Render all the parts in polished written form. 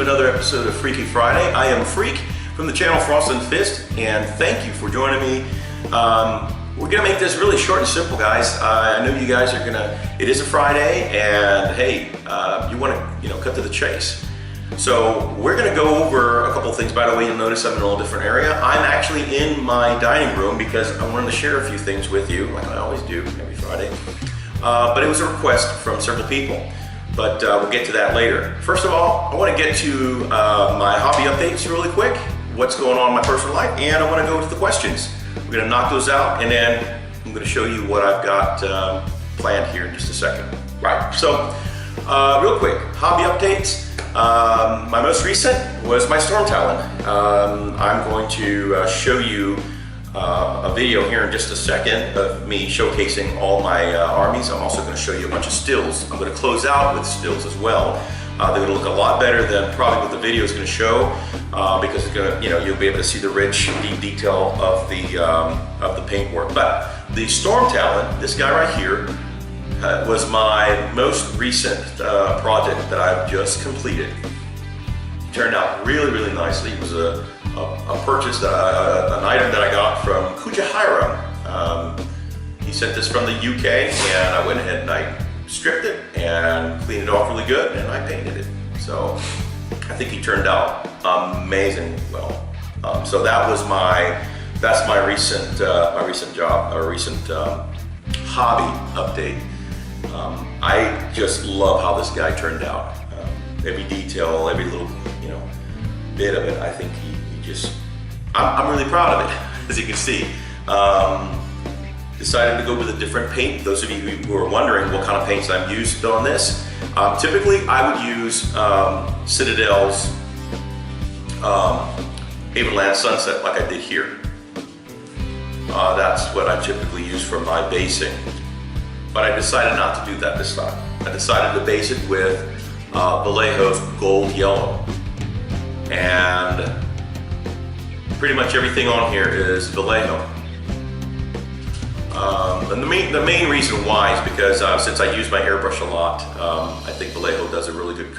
another episode of Freaky Friday. I am Freak from the channel Frost and Fist, and thank you for joining me. We're gonna make this really short and simple, guys. I know you guys are it is a Friday, and hey, you wanna cut to the chase. So we're gonna go over a couple of things. By the way, you'll notice I'm in a little different area. I'm actually in my dining room because I wanted to share a few things with you, like I always do every Friday. But it was a request from several people. But we'll get to that later. First of all, I want to get to my hobby updates really quick, what's going on in my personal life, and I want to go to the questions. We're going to knock those out, and then I'm going to show you what I've got planned here in just a second. Right, so real quick, hobby updates. My most recent was my Storm Talon. I'm going to show you a video here in just a second of me showcasing all my armies. I'm also going to show you a bunch of stills. I'm going to close out with stills as well. They're going to look a lot better than probably what the video is going to show because it's going to, you'll be able to see the rich, deep detail of the paintwork. But the Storm Talon, this guy right here, was my most recent project that I've just completed. Turned out really, really nicely. It was a purchase, an item that I got from Kuja and Kiwi. He sent this from the UK, and I went ahead and I stripped it and cleaned it off really good, and I painted it. So I think he turned out amazing well. So that's my recent hobby update. I just love how this guy turned out. Every detail, every little bit of it, I think I'm really proud of it, as you can see. Decided to go with a different paint. Those of you who are wondering what kind of paints I've used on this, typically I would use Citadel's Havenland Sunset like I did here. That's what I typically use for my basing. But I decided not to do that this time. I decided to base it with Vallejo's Gold Yellow. And pretty much everything on here is Vallejo. And the main reason why is because since I use my airbrush a lot, I think Vallejo does a really good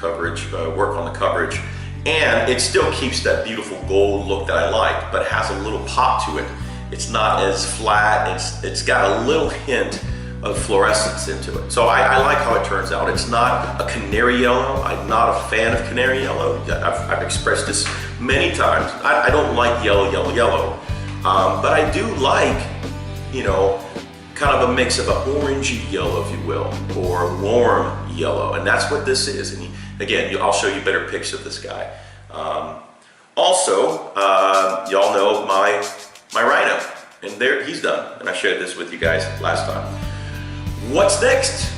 work on the coverage. And it still keeps that beautiful gold look that I like, but has a little pop to it. It's not as flat, it's got a little hint of fluorescence into it. So I like how it turns out. It's not a canary yellow. I'm not a fan of canary yellow. I've expressed this many times. I don't like yellow, but I do like, kind of a mix of an orangey yellow, if you will, or warm yellow, and that's what this is. And again, I'll show you better pics of this guy. Also, y'all know my Rhino, and there he's done, and I shared this with you guys last time. What's next?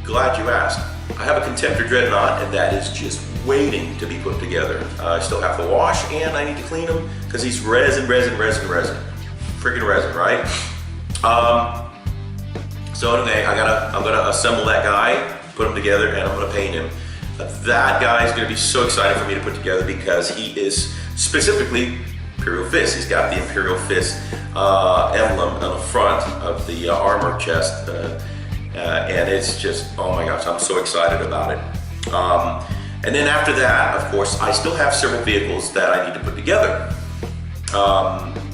Glad you asked. I have a Contemptor Dreadnought, and that is just waiting to be put together. I still have to wash, and I need to clean him because he's resin. Freaking resin, right? So anyway, I'm gonna assemble that guy, put him together, and I'm gonna paint him. That guy is gonna be so excited for me to put together because he is specifically Imperial Fist. He's got the Imperial Fist emblem on the front of the armor chest, and it's just, oh my gosh, I'm so excited about it. And then after that, of course, I still have several vehicles that I need to put together.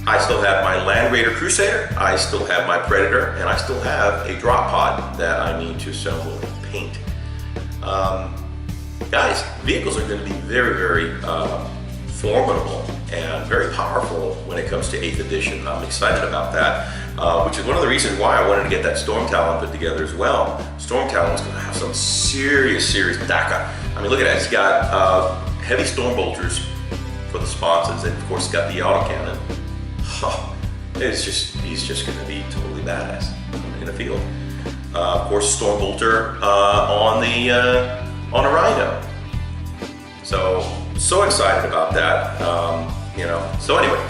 I still have my Land Raider Crusader, I still have my Predator, and I still have a drop pod that I need to assemble and paint. Guys, vehicles are going to be very, very formidable and very powerful when it comes to 8th edition. I'm excited about that, which is one of the reasons why I wanted to get that Storm Talon put together as well. Storm Talon is going to have some serious DACA. I mean, look at that. It's got heavy storm bolters for the sponsons, and of course it's got the autocannon. He's just going to be totally badass in the field. Of course, storm bolter on a Rhino. So excited about that. So anyway,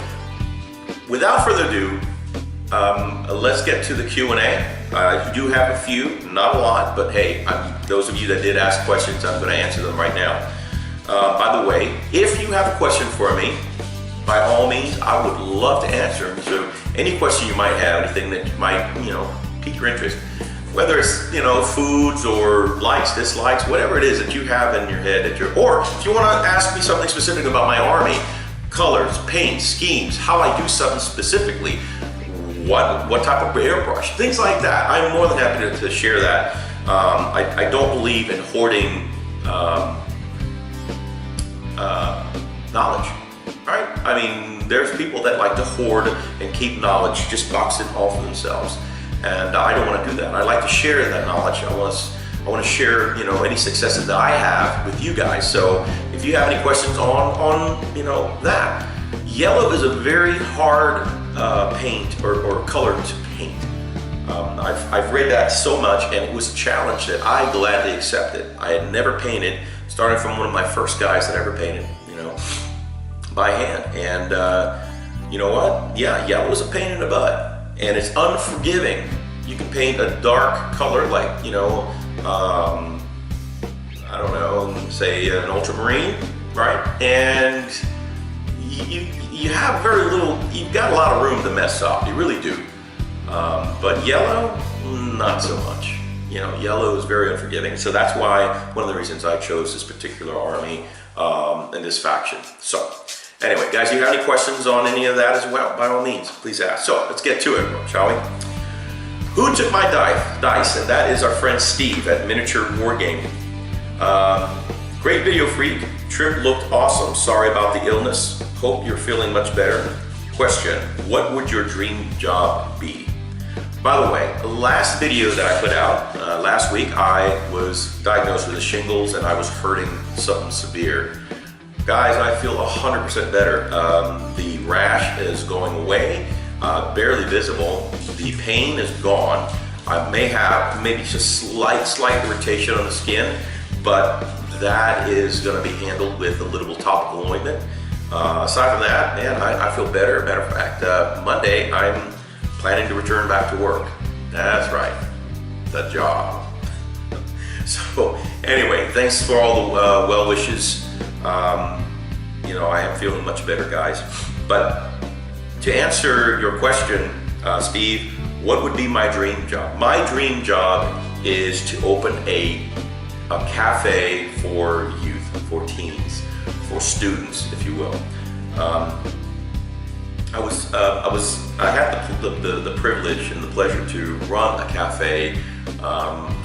without further ado, let's get to the Q&A. You do have a few, not a lot, but hey, those of you that did ask questions, I'm going to answer them right now. By the way, if you have a question for me, by all means, I would love to answer them. So any question you might have, anything that might, pique your interest, whether it's, you know, foods or likes, dislikes, whatever it is that you have in your head, or if you want to ask me something specific about my army, colors, paint, schemes, how I do something specifically, what type of airbrush, things like that. I'm more than happy to share that. I don't believe in hoarding knowledge, right? I mean, there's people that like to hoard and keep knowledge just boxed it all for themselves. And I don't want to do that. I like to share that knowledge. I want to share, you know, any successes that I have with you guys. So if you have any questions on you know, that. Yellow is a very hard paint or color to paint. I've read that so much, and it was a challenge that I gladly accepted. I had never painted, starting from one of my first guys that ever painted, you know, by hand. And you know what? Yeah, yellow is a pain in the butt. And it's unforgiving. You can paint a dark color like, you know, I don't know, say an ultramarine, right? And you have very little, you've got a lot of room to mess up, you really do. But yellow, not so much. You know, yellow is very unforgiving. So that's why, one of the reasons I chose this particular army and this faction. So, anyway, guys, you have any questions on any of that as well? By all means, please ask. So let's get to it, shall we? Who took my dice? And that is our friend Steve at Miniature Wargaming. Great video, Freak. Trip looked awesome. Sorry about the illness. Hope you're feeling much better. Question, what would your dream job be? By the way, the last video that I put out last week, I was diagnosed with a shingles and I was hurting something severe. Guys, I feel 100% better. The rash is going away, barely visible. The pain is gone. I may have maybe just slight irritation on the skin, but that is going to be handled with a little topical ointment. Aside from that, man, I feel better. Matter of fact, Monday I'm planning to return back to work. That's right, the job. So anyway, thanks for all the well wishes. You know, I am feeling much better, guys. But to answer your question, Steve, what would be my dream job? My dream job is to open a cafe for youth, for teens, for students, if you will. I had the privilege and the pleasure to run a cafe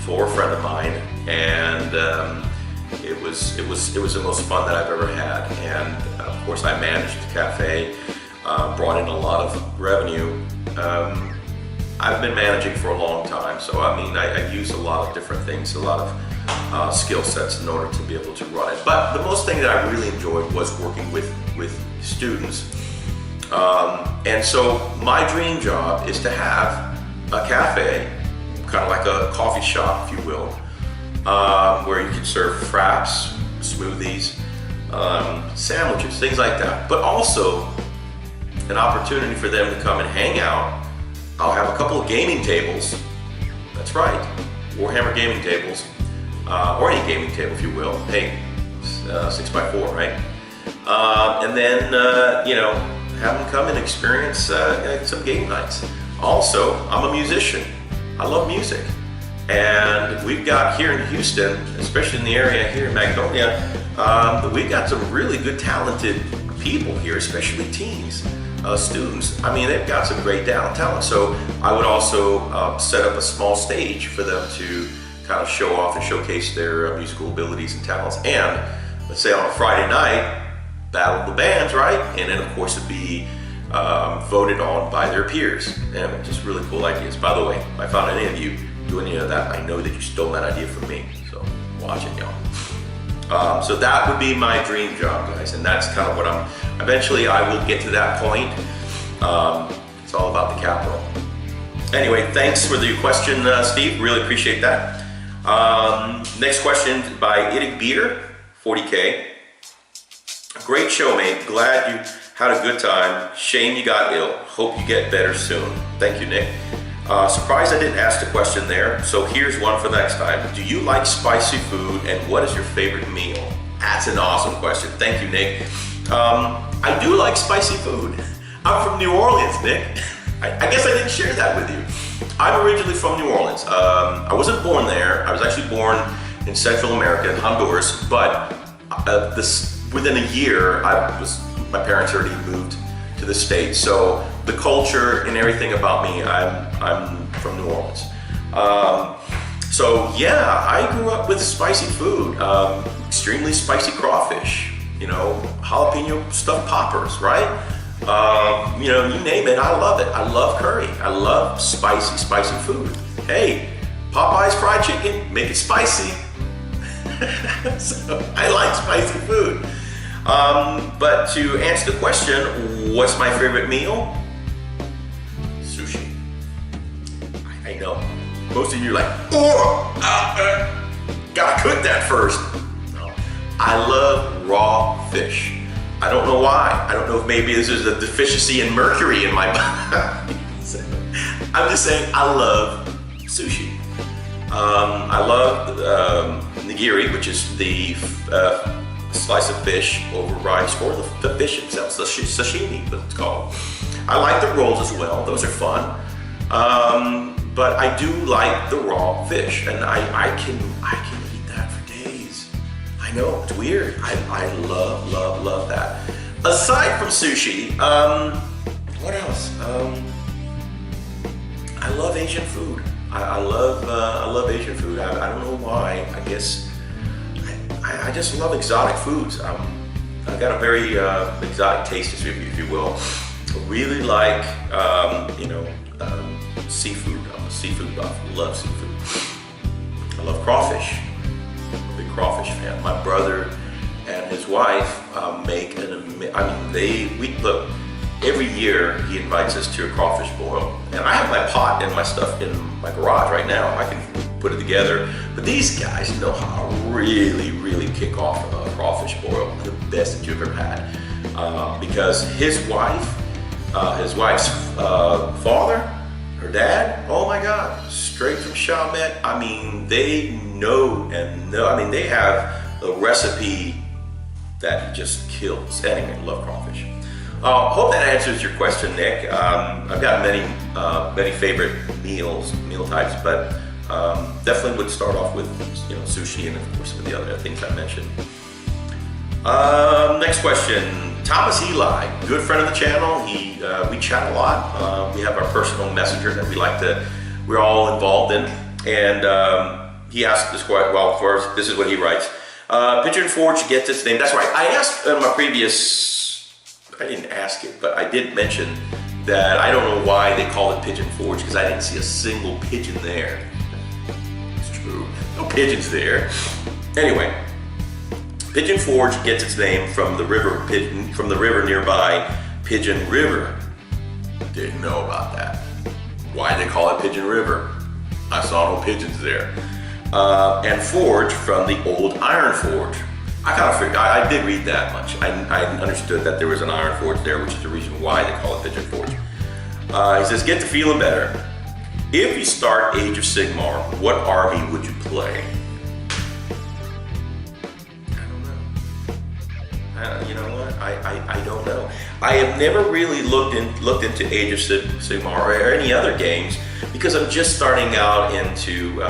for a friend of mine, and it was the most fun that I've ever had. And of course, I managed the cafe, brought in a lot of revenue. I've been managing for a long time, so I mean, I use a lot of different things, a lot of skill sets in order to be able to run it. But the most thing that I really enjoyed was working with students. And so my dream job is to have a cafe, kind of like a coffee shop, if you will, where you can serve fraps, smoothies, sandwiches, things like that. But also an opportunity for them to come and hang out. I'll have a couple of gaming tables. That's right, Warhammer gaming tables, or any gaming table, if you will. Hey, 6x4, right? And then, you know, have them come and experience some game nights. Also, I'm a musician. I love music. And we've got here in Houston, especially in the area here in Magnolia, we've got some really good talented people here, especially teens, students. I mean, they've got some great talent. So I would also set up a small stage for them to kind of show off and showcase their musical abilities and talents. And let's say on a Friday night, battle of the bands, right? And then of course it'd be voted on by their peers. And just really cool ideas. By the way, if I found any of you doing any of that, I know that you stole that idea from me. So watch it, y'all. So that would be my dream job, guys. And that's kind of what eventually I will get to that point. It's all about the capital. Anyway, thanks for the question, Steve. Really appreciate that. Next question by IDICBeer, 40K. Great show, mate. Glad you had a good time. Shame you got ill. Hope you get better soon. Thank you, Nick. Surprised I didn't ask the question there, so here's one for next time. Do you like spicy food, and what is your favorite meal? That's an awesome question. Thank you, Nick. I do like spicy food. I'm from New Orleans, Nick. I guess I didn't share that with you. I'm originally from New Orleans. I wasn't born there. I was actually born in Central America, in Honduras, but within a year, my parents already moved to the States. So the culture and everything about me, I'm from New Orleans. So yeah, I grew up with spicy food, extremely spicy crawfish, you know, jalapeno stuffed poppers, right? You know, you name it, I love it. I love curry. I love spicy food. Hey, Popeye's fried chicken, make it spicy. So I like spicy food. But to answer the question, what's my favorite meal? Sushi. I know. Most of you are like, gotta cook that first. No. I love raw fish. I don't know why. I don't know if maybe this is a deficiency in mercury in my body. I'm just saying I love sushi. I love nigiri, which is the slice of fish over rice, or the fish itself, sashimi, what it's called. I like the rolls as well. Those are fun. But I do like the raw fish, and I can eat that for days. I know, it's weird. I love that. Aside from sushi, what else? I love Asian food. I love Asian food. I don't know why. I guess I just love exotic foods. I've got a very exotic taste, if you will. I really like seafood. I'm a seafood buff. I love seafood. I love crawfish. I'm a big crawfish fan. My brother and his wife make look. Every year he invites us to a crawfish boil, and I have my pot and my stuff in my garage right now. I can put it together, but these guys know how to really kick off a crawfish boil, the best that you've ever had. Because his wife's father, her dad, oh my God, straight from Chalmette. I mean, they know. I mean, they have a recipe that just kills. Anyway, love crawfish. Hope that answers your question, Nick. I've got many favorite meal types, but definitely would start off with sushi and of course some of the other things I mentioned. Next question, Thomas Eli, good friend of the channel. We chat a lot. We have our personal messenger that we're all involved in, and he asked this question. Well, first, this is what he writes. Pigeon Forge gets its name. That's right. I asked in my previous. I didn't ask it, but I did mention that I don't know why they call it Pigeon Forge, because I didn't see a single pigeon there. It's true, no pigeons there. Anyway, Pigeon Forge gets its name from the river nearby, Pigeon River. Didn't know about that. Why they call it Pigeon River? I saw no pigeons there. And Forge from the old iron forge. I kind of figured, I did read that much. I understood that there was an iron forge there, which is the reason why they call it Pigeon Forge. He says, get to feeling better. If you start Age of Sigmar, what army would you play? I don't know. You know what? I don't know. I have never really looked into Age of Sigmar or any other games because I'm just starting out into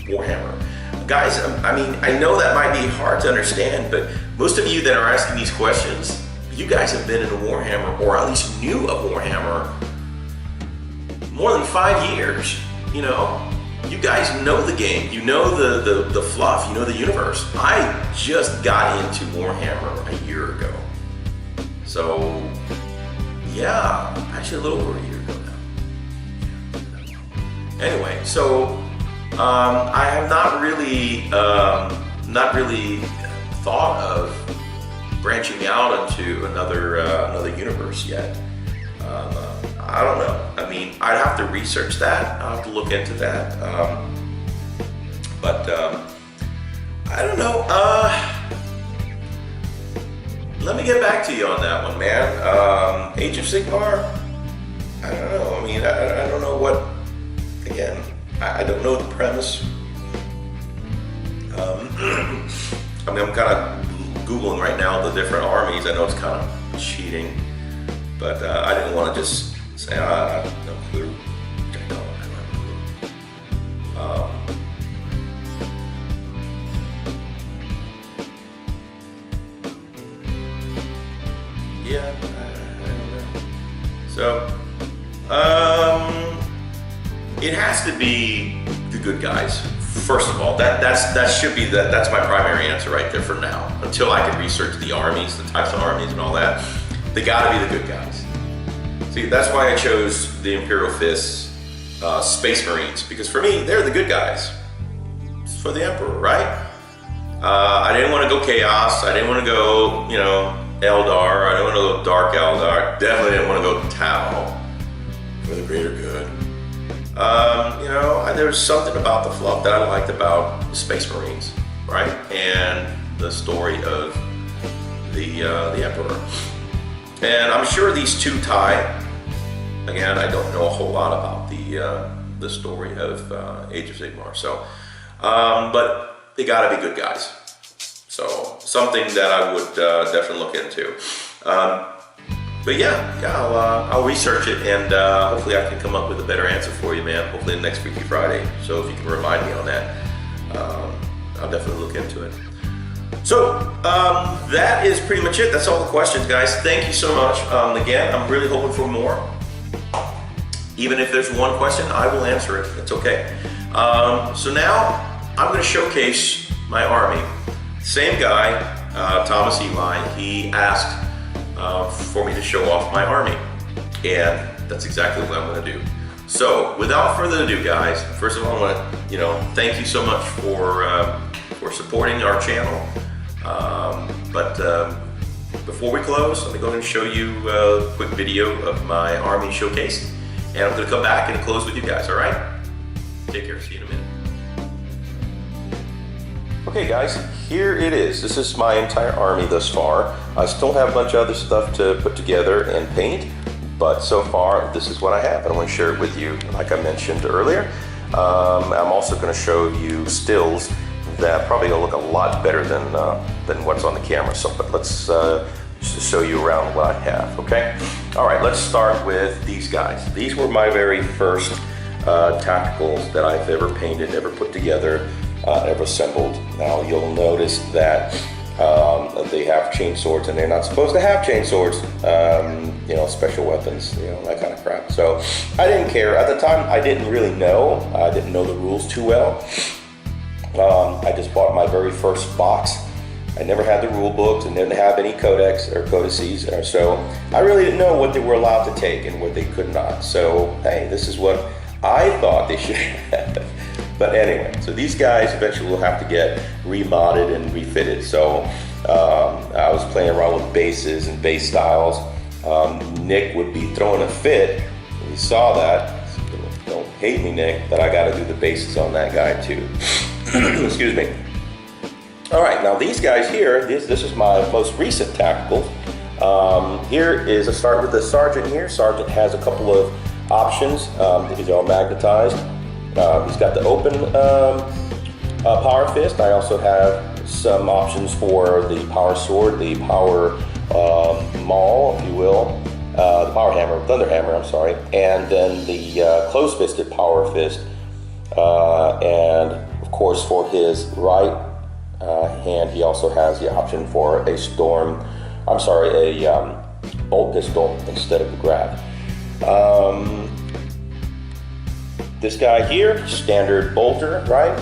Warhammer. Guys, I mean, I know that might be hard to understand, but most of you that are asking these questions, you guys have been in a Warhammer, or at least knew of Warhammer, more than 5 years. You know, you guys know the game, you know the fluff, you know the universe. I just got into Warhammer a year ago. So, yeah, actually a little over a year ago now. Anyway, so I have not really thought of branching out into another universe yet. I don't know. I mean, I'd have to research that. I'll have to look into that. But I don't know. Let me get back to you on that one, man. Age of Sigmar? I don't know. I mean, I don't know what. Again, I don't know the premise. I mean, I'm kind of Googling right now the different armies. I know it's kind of cheating, but I didn't want to just No clue. I don't have a clue. Yeah, I don't know. So, it has to be the good guys. First of all, that should be that's my primary answer right there for now. Until I can research the armies, the types of armies and all that, they gotta be the good guys. See, that's why I chose the Imperial Fists, Space Marines, because for me, they're the good guys. It's for the Emperor, right? I didn't want to go Chaos. I didn't want to go, you know, Eldar. I didn't want to go Dark Eldar. Definitely didn't want to go Tau for the greater good. You know, there's something about the fluff that I liked about the Space Marines, right? And the story of the Emperor. And I'm sure these two tie. Again, I don't know a whole lot about the story of Age of Sigmar. So, but they gotta be good guys. So something that I would definitely look into. But yeah, I'll research it, and hopefully I can come up with a better answer for you, man. Hopefully the next Freaky Friday. So if you can remind me on that, I'll definitely look into it. So that is pretty much it. That's all the questions, guys. Thank you so much. Again, I'm really hoping for more. Even if there's one question, I will answer it. It's okay. So now I'm going to showcase my army. Same guy, Thomas Eli, he asked for me to show off my army, and that's exactly what I'm going to do. So, without further ado, guys, first of all, I want to, thank you so much for supporting our channel. But before we close, let me go ahead and show you a quick video of my army showcase, and I'm going to come back and close with you guys. All right? Take care. See you in a minute. Okay guys, here it is. This is my entire army thus far. I still have a bunch of other stuff to put together and paint, but so far this is what I have, and I want to share it with you like I mentioned earlier. I'm also going to show you stills that probably will look a lot better than what's on the camera. So, but let's just show you around what I have, okay? All right, let's start with these guys. These were my very first tacticals that I've ever painted, ever put together. Ever assembled. Now you'll notice that they have chain swords, and they're not supposed to have chain swords. Special weapons, that kind of crap. So I didn't care at the time. I didn't really know. I didn't know the rules too well. I just bought my very first box. I never had the rule books and didn't have any codex or codices, so I really didn't know what they were allowed to take and what they could not. So hey, this is what I thought they should have. But anyway, so these guys eventually will have to get remodded and refitted. So I was playing around with bases and base styles. Nick would be throwing a fit. He saw that. Don't hate me, Nick, but I got to do the bases on that guy too. Excuse me. All right, now these guys here, this is my most recent tactical. Here is a start with the Sergeant here. Sergeant has a couple of options. These are all magnetized. He's got the open power fist. I also have some options for the power sword, the power maul, if you will, the power hammer, thunder hammer, I'm sorry, and then the close-fisted power fist. And of course, for his right hand, he also has the option for a bolt pistol instead of the grab. This guy here, standard bolter, right?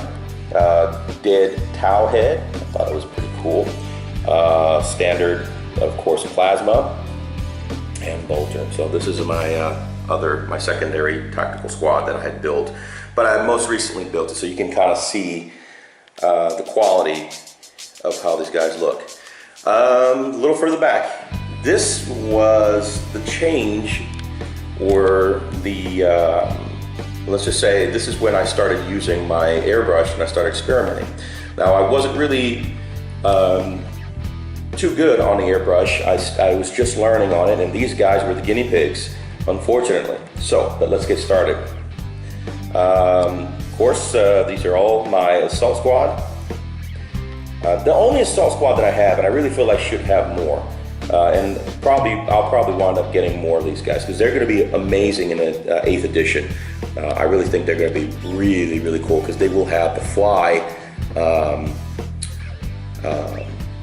Dead Tau head. I thought it was pretty cool. Standard, of course, plasma and bolter. So this is my secondary tactical squad that I had built, but I most recently built it, so you can kind of see the quality of how these guys look. A little further back, this was the change, or the let's just say this is when I started using my airbrush and I started experimenting. Now I wasn't really too good on the airbrush. I was just learning on it, and these guys were the guinea pigs, unfortunately. So, but let's get started. Of course, these are all my assault squad. The only assault squad that I have, and I really feel I should have more, and I'll probably wind up getting more of these guys because they're going to be amazing in the 8th edition. I really think they're going to be really, really cool because they will have the fly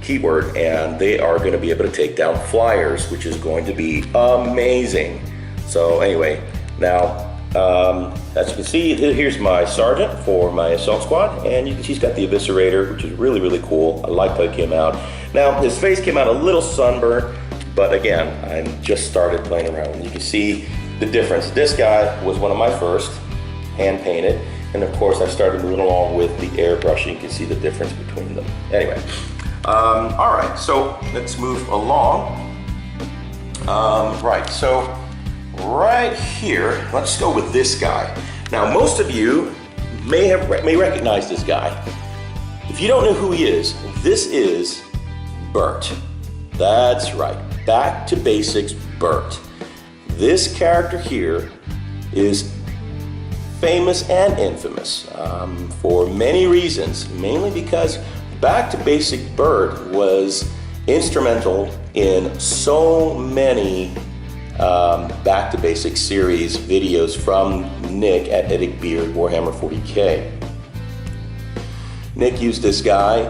keyword, and they are going to be able to take down flyers, which is going to be amazing. So anyway, now as you can see, here's my sergeant for my assault squad, and you can see he's got the eviscerator, which is really, really cool. I like how he came out. Now his face came out a little sunburned, but again, I just started playing around. You can see the difference. This guy was one of my first hand painted, and of course I started moving along with the airbrush. You can see the difference between them. Anyway, all right, so let's move along. Right, so right here, let's go with this guy. Now, most of you may recognize this guy. If you don't know who he is, this is Bert. That's right, back to basics, Bert. This character here is famous and infamous for many reasons, mainly because Back to Basic Bert was instrumental in so many Back to Basic series videos from Nick at IDICBeer Warhammer 40K. Nick used this guy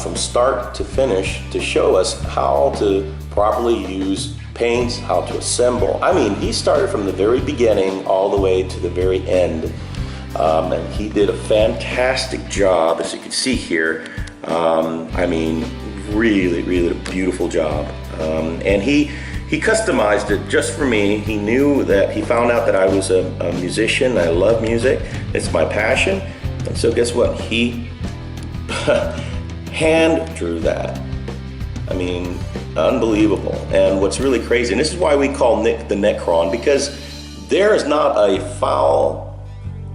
from start to finish to show us how to properly use paints, how to assemble. I mean, he started from the very beginning all the way to the very end, and he did a fantastic job, as you can see here. I mean, really, really beautiful job. And he customized it just for me. He knew that, he found out that I was a musician. I love music. It's my passion. And so guess what? He hand drew that. I mean, unbelievable. And what's really crazy, and this is why we call Nick the Necron, because there is not a foul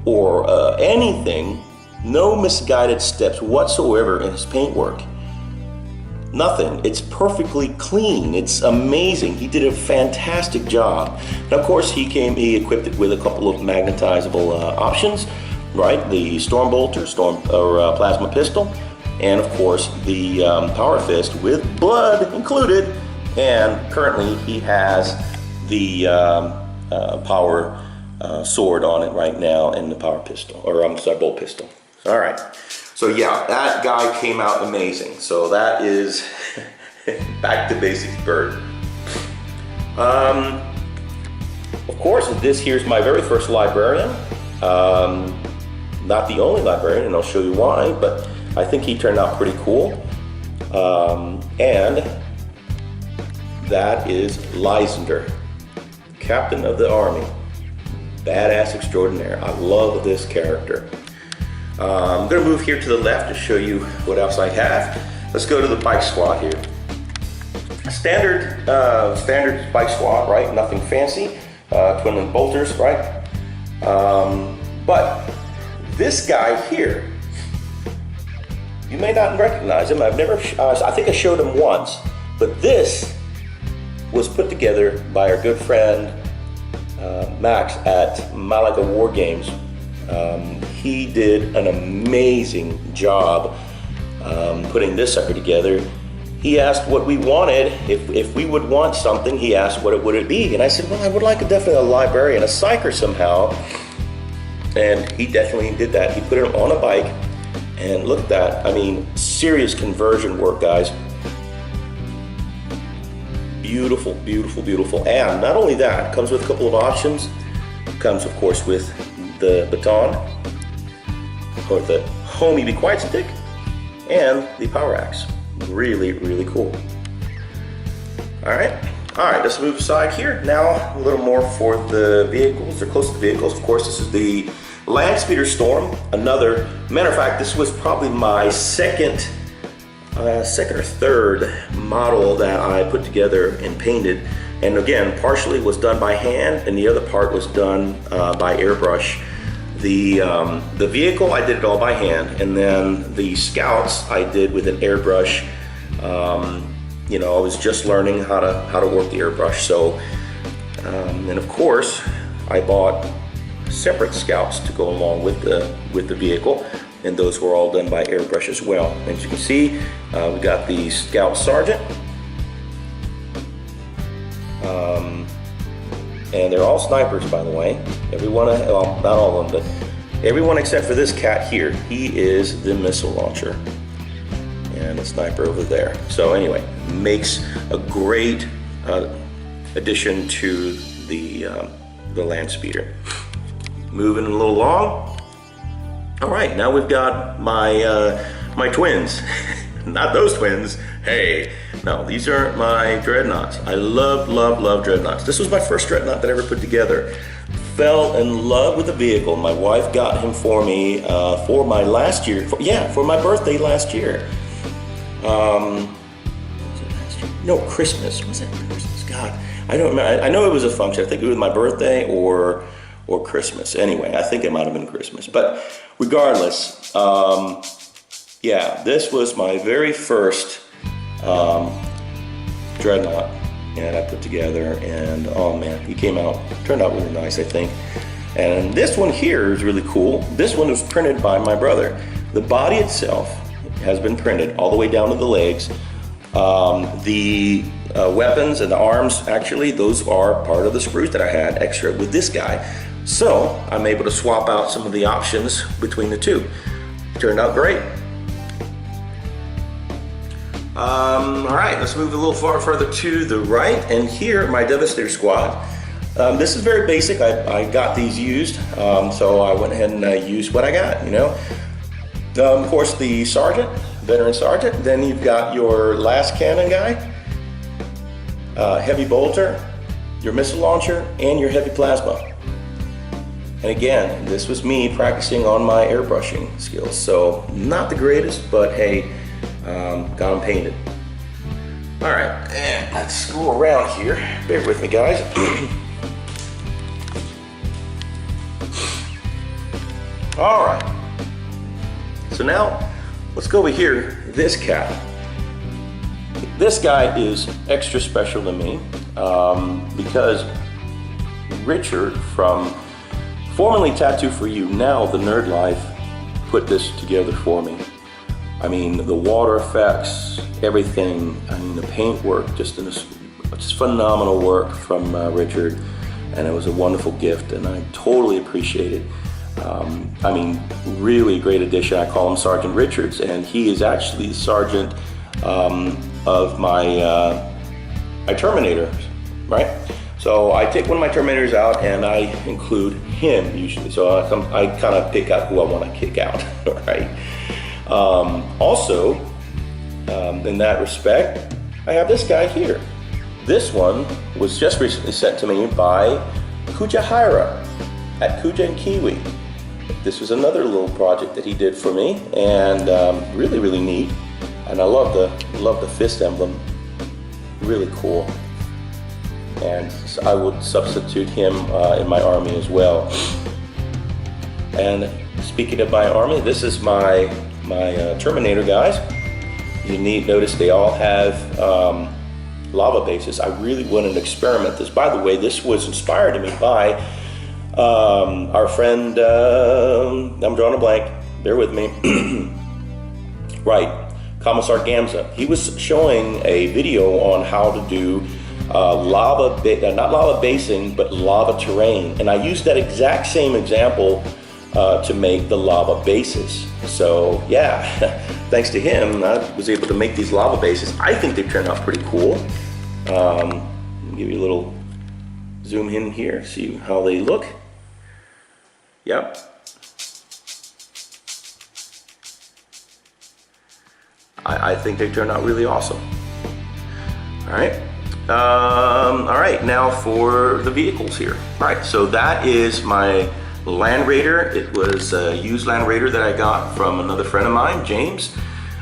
or anything, no misguided steps whatsoever in his paintwork. Nothing. It's perfectly clean. It's amazing. He did a fantastic job. And of course, he equipped it with a couple of magnetizable options, right? The Storm Bolter, Plasma Pistol, and of course the Power Fist with blood included. And currently he has the Power Sword on it right now, and the Power Pistol, or I'm sorry, Bolt Pistol. All right. So yeah, that guy came out amazing. So that is Back to Basics Bert. Of course, this here's my very first librarian. Not the only librarian, and I'll show you why, but I think he turned out pretty cool. And that is Lysander, Captain of the Army. Badass extraordinaire. I love this character. I'm going to move here to the left to show you what else I have. Let's go to the bike squad here. Standard bike squad, right? Nothing fancy. Twin-link bolters, right? But this guy here, you may not recognize him. I've never, I think I showed him once, but this was put together by our good friend Max at Malaga War Games. He did an amazing job putting this sucker together. He asked what we wanted. If we would want something, he asked what it would be. And I said, well, I would like definitely a librarian, a psyker somehow. And he definitely did that. He put it on a bike, and look at that. I mean, serious conversion work, guys. Beautiful, beautiful, beautiful. And not only that, it comes with a couple of options. It comes, of course, with the baton, or the homie be quiet stick, and the power axe. Really, really cool. All right, let's move aside here. Now, a little more for the vehicles. They're close to the vehicles. Of course, this is the Land Speeder Storm. Another, matter of fact, this was probably my second or third model that I put together and painted. And again, partially was done by hand, and the other part was done by airbrush. The vehicle, I did it all by hand, and then the scouts I did with an airbrush. You know, I was just learning how to work the airbrush. So, and of course, I bought separate scouts to go along with the vehicle, and those were all done by airbrush as well. As you can see, we got the Scout Sergeant, And they're all snipers, by the way. Everyone, well, not all of them, but everyone except for this cat here. He is the missile launcher. And the sniper over there. So anyway, makes a great addition to the land speeder. Moving a little along. All right, now we've got my twins. Not those twins. Hey, no, these are my dreadnoughts. I love dreadnoughts. This was my first dreadnought that I ever put together. Fell in love with the vehicle. My wife got him for me for my last year. For my birthday last year. Was it last year? No, Christmas. Was it Christmas? God, I don't remember. I know it was a function. I think it was my birthday or Christmas. Anyway, I think it might have been Christmas. But regardless, yeah, this was my very first dreadnought, and I put together, and oh man, he turned out really nice, I think. And this one here is really cool. This one was printed by my brother. The body itself has been printed all the way down to the legs. The weapons and the arms, actually, those are part of the sprues that I had extra with this guy. So I'm able to swap out some of the options between the two. Turned out great. All right, let's move a little further to the right, and here, my Devastator squad. This is very basic. I got these used, so I went ahead and used what I got, you know. Of course, the sergeant, veteran sergeant. Then you've got your last cannon guy, heavy bolter, your missile launcher, and your heavy plasma. And again, this was me practicing on my airbrushing skills. So not the greatest, but hey, got them painted. All right, and let's go around here. Bear with me, guys. All right. So now, let's go over here. This cat. This guy is extra special to me because Richard from formerly Tattoo For You, now The Nerd Life, put this together for me. I mean, the water effects, everything. I mean, the paint work, just phenomenal work from Richard, and it was a wonderful gift, and I totally appreciate it. I mean, really great addition. I call him Sergeant Richards, and he is actually the sergeant of my Terminator, right? So I take one of my Terminators out and I include him usually. So I kind of pick out who I want to kick out, right? Also, in that respect, I have this guy here. This one was just recently sent to me by Kuja at Kuja and Kiwi. This was another little project that he did for me, and really, really neat. And I love the fist emblem. Really cool. And I would substitute him in my army as well. And speaking of my army, this is my Terminator guys. You notice they all have lava bases. I really wanted to experiment this. By the way, this was inspired to me by our friend, I'm drawing a blank, bear with me. Right, Commissar Gamza. He was showing a video on how to do not lava basing, but lava terrain. And I used that exact same example to make the lava bases. So yeah, thanks to him, I was able to make these lava bases. I think they've turned out pretty cool. Give you a little zoom in here, see how they look. Yep. I think they turned out really awesome. All right. All right, now for the vehicles here. All right, so that is my Land Raider. It was a used Land Raider that I got from another friend of mine, James.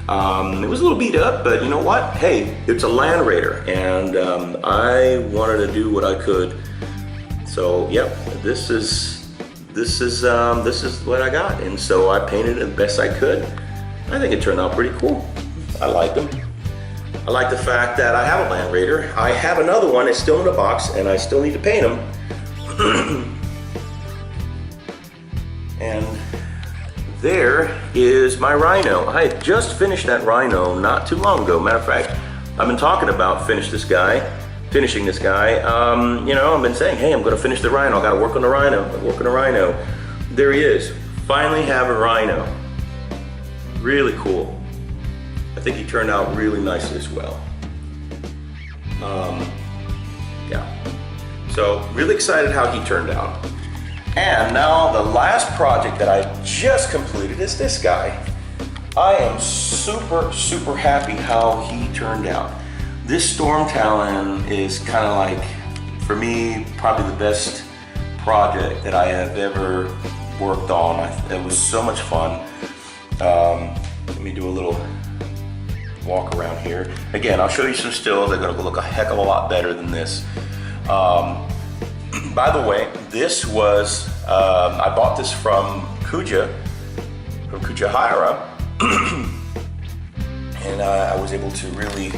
It was a little beat up, but you know what? Hey, it's a Land Raider, and I wanted to do what I could. So, yep, this is what I got, and so I painted it the best I could. I think it turned out pretty cool. I like them. I like the fact that I have a Land Raider. I have another one, it's still in the box, and I still need to paint them. And there is my Rhino. I had just finished that Rhino not too long ago. Matter of fact, I've been talking about finish this guy finishing this guy. You know, I've been saying, hey, I'm gonna finish the Rhino. I gotta work on the Rhino. I'm working on the Rhino. There he is. Finally have a Rhino. Really cool. I think he turned out really nicely as well. Yeah. So really excited how he turned out. And now the last project that I just completed is this guy. I am super, super happy how he turned out. This Storm Talon is kind of like, for me, probably the best project that I have ever worked on. It was so much fun. Let me do a little walk around here. Again, I'll show you some stills. They're gonna look a heck of a lot better than this. By the way, this was, I bought this from Kuja Hira. And I was able to really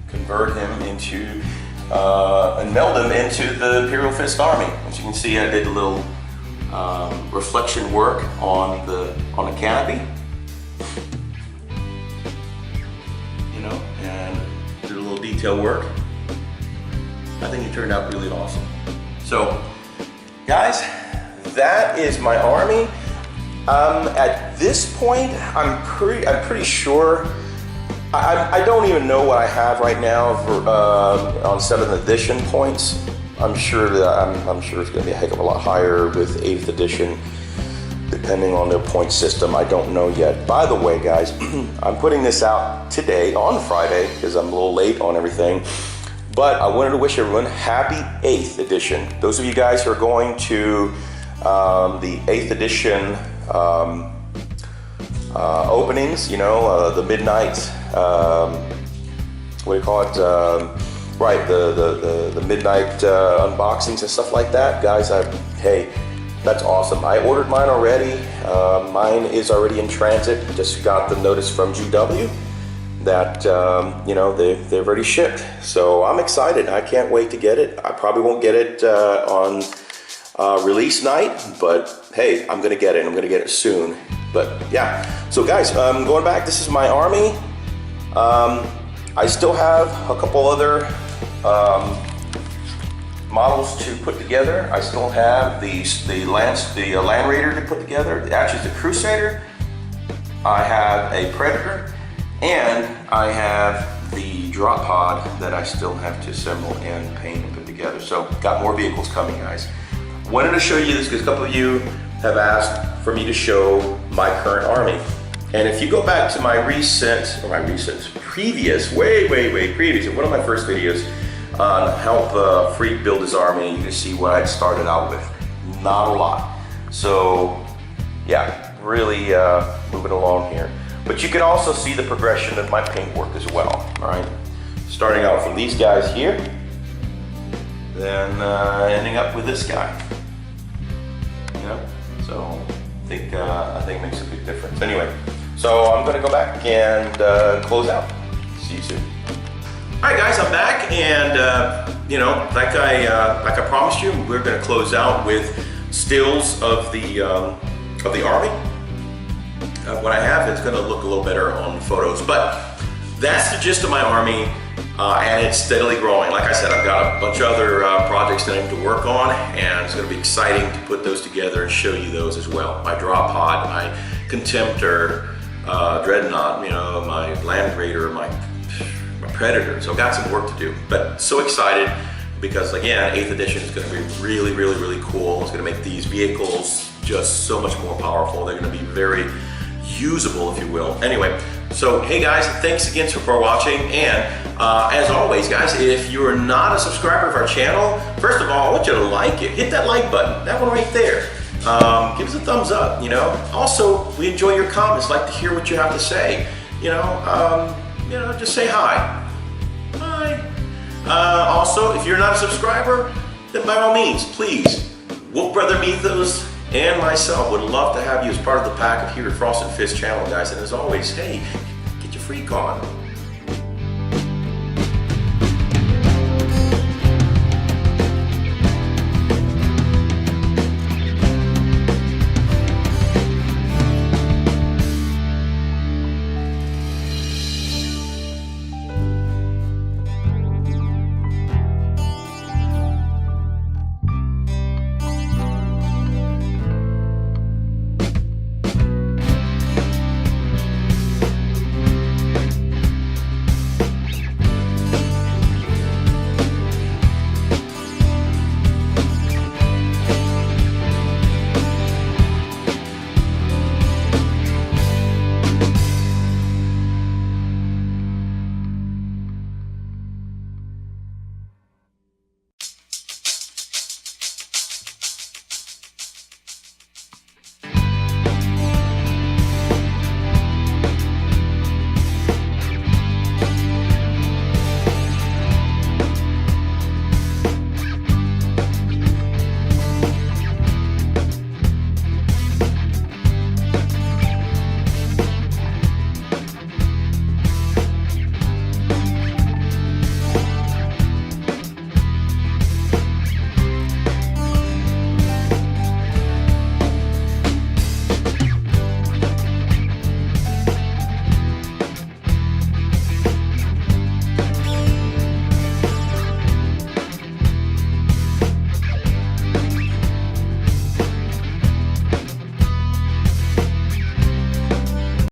convert him into, and meld him into the Imperial Fist Army. As you can see, I did a little reflection work on the canopy. You know, and did a little detail work. I think it turned out really awesome. So, guys, that is my army. At this point, I'm pretty sure. I don't even know what I have right now for, on 7th edition points. I'm sure it's going to be a heck of a lot higher with 8th edition, depending on their point system. I don't know yet. By the way, guys, I'm putting this out today on Friday because I'm a little late on everything. But I wanted to wish everyone happy 8th edition. Those of you guys who are going to the 8th edition openings, you know, the midnight, what do you call it? Right, the midnight unboxings and stuff like that. Guys, hey, that's awesome. I ordered mine already. Mine is already in transit. Just got the notice from GW that, you know, they've already shipped. So I'm excited. I can't wait to get it. I probably won't get it on release night, but hey, I'm gonna get it. I'm gonna get it soon. But yeah, so guys, going back, this is my army. I still have a couple other models to put together. I still have the Land Raider to put together. Actually, the Crusader. I have a Predator, and I have the drop pod that I still have to assemble and paint and put together. So got more vehicles coming, guys. Wanted to show you this because a couple of you have asked for me to show my current army. And if you go back to my previous, way previous, one of my first videos on help Freak build his army, you can see what I started out with. Not a lot. So yeah, really moving along here. But you can also see the progression of my paint work as well, all right? Starting out from these guys here, then ending up with this guy. You know, so I think it makes a big difference. Anyway, so I'm gonna go back and close out. See you soon. All right, guys, I'm back, and you know, like I promised you, we're gonna close out with stills of the army. What I have is gonna look a little better on the photos, but that's the gist of my army. And it's steadily growing. Like I said, I've got a bunch of other projects that I need to work on, and it's going to be exciting to put those together and show you those as well. My drop pod, my Contemptor, Dreadnought, you know, my Land Raider, my Predator. So I've got some work to do, but so excited because, again, 8th edition is going to be really cool. It's going to make these vehicles just so much more powerful. They're going to be very usable, if you will. Anyway, so hey guys, thanks again for watching, and as always, guys, if you're not a subscriber of our channel, first of all, I want you to like it. Hit that like button, that one right there. Give us a thumbs up, you know. Also, we enjoy your comments, like to hear what you have to say. You know, just say hi. Hi. Also, if you're not a subscriber, then by all means, please, Wolf Brother Mythos and myself would love to have you as part of the pack here at Frost and Fist channel, guys. And as always, hey, get your freak on.